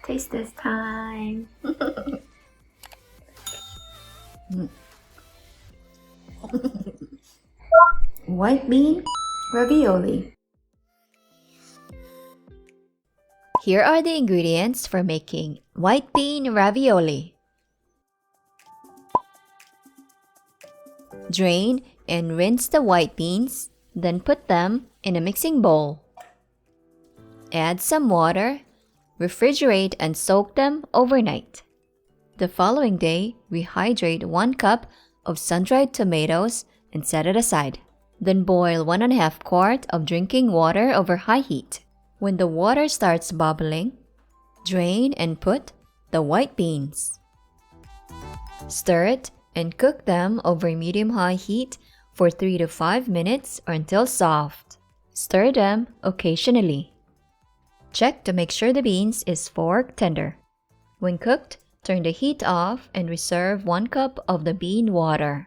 Taste this time. White bean ravioli. Here are the ingredients for making white bean ravioli. Drain and rinse the white beans, then put them in a mixing bowl. Add some water, refrigerate and soak them overnight. The following day, rehydrate 1 cup of sun-dried tomatoes and set it aside. Then boil 1.5 quart of drinking water over high heat. When the water starts bubbling, drain and put the white beans. Stir it and cook them over medium-high heat for 3 to 5 minutes or until soft. Stir them occasionally. Check to make sure the beans is fork tender. When cooked, turn the heat off and reserve 1 cup of the bean water.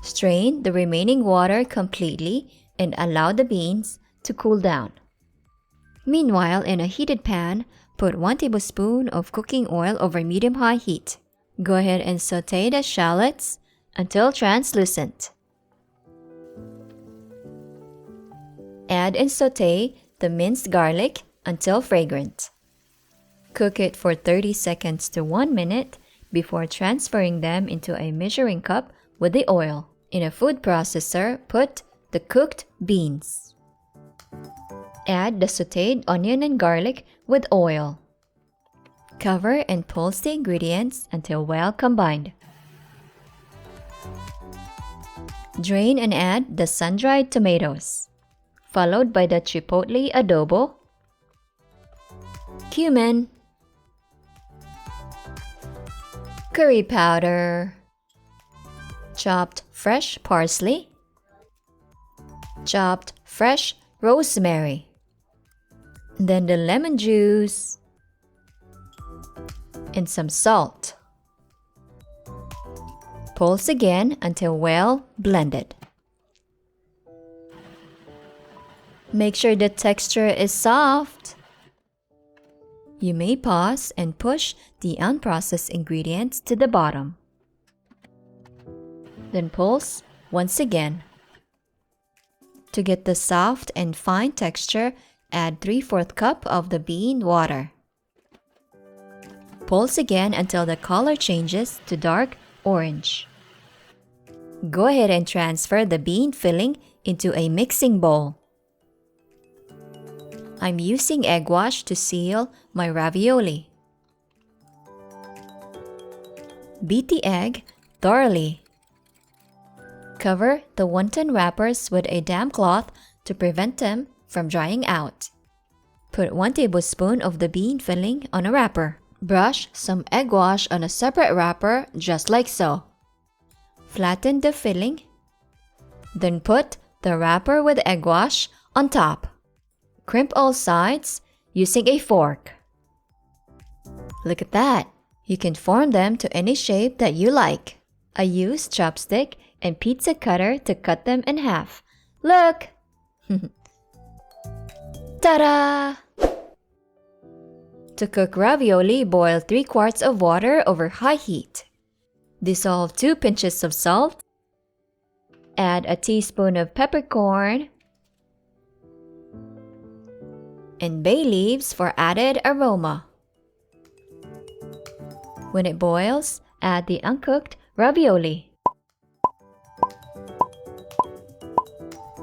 Strain the remaining water completely and allow the beans to cool down. Meanwhile, in a heated pan, put 1 tablespoon of cooking oil over medium-high heat. Go ahead and sauté the shallots until translucent. Add and sauté the minced garlic until fragrant. Cook it for 30 seconds to 1 minute before transferring them into a measuring cup with the oil. In a food processor, put the cooked beans. Add the sautéed onion and garlic with oil. Cover and pulse the ingredients until well combined. Drain and add the sun-dried tomatoes, followed by the chipotle adobo, cumin, curry powder, chopped fresh parsley, chopped fresh rosemary, then the lemon juice, and some salt. Pulse again until well blended. Make sure the texture is soft. You may pause and push the unprocessed ingredients to the bottom. Then pulse once again. To get the soft and fine texture, add 3/4 cup of the bean water. Pulse again until the color changes to dark orange. Go ahead and transfer the bean filling into a mixing bowl. I'm using egg wash to seal my ravioli. Beat the egg thoroughly. Cover the wonton wrappers with a damp cloth to prevent them from drying out. Put 1 tablespoon of the bean filling on a wrapper. Brush some egg wash on a separate wrapper just like so. Flatten the filling. Then put the wrapper with egg wash on top. Crimp all sides using a fork. Look at that! You can form them to any shape that you like. I used chopstick and pizza cutter to cut them in half. Look! Ta-da! To cook ravioli, boil 3 quarts of water over high heat. Dissolve 2 pinches of salt. Add a teaspoon of peppercorn and bay leaves for added aroma. When it boils, add the uncooked ravioli.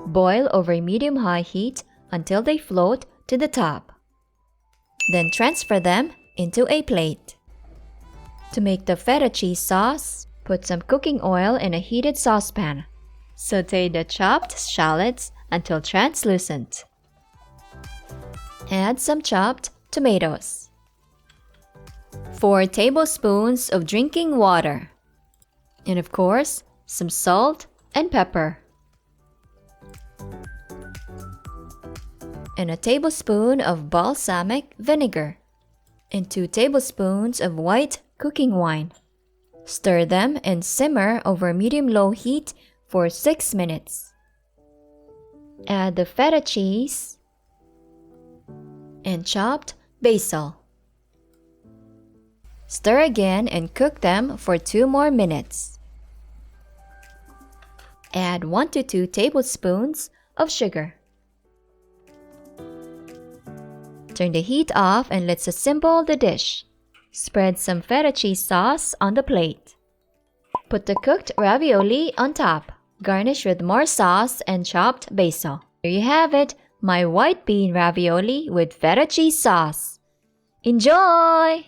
Boil over medium-high heat until they float to the top. Then transfer them into a plate. To make the feta cheese sauce, put some cooking oil in a heated saucepan. Sauté the chopped shallots until translucent. Add some chopped tomatoes. 4 tablespoons of drinking water. And of course, some salt and pepper. And a tablespoon of balsamic vinegar. And 2 tablespoons of white cooking wine. Stir them and simmer over medium-low heat for 6 minutes. Add the feta cheese and chopped basil. Stir again and cook them for 2 more minutes. Add 1 to 2 tablespoons of sugar. Turn the heat off and let's assemble the dish. Spread some feta cheese sauce on the plate. Put the cooked ravioli on top. Garnish with more sauce and chopped basil. There you have it, my white bean ravioli with feta cheese sauce. Enjoy!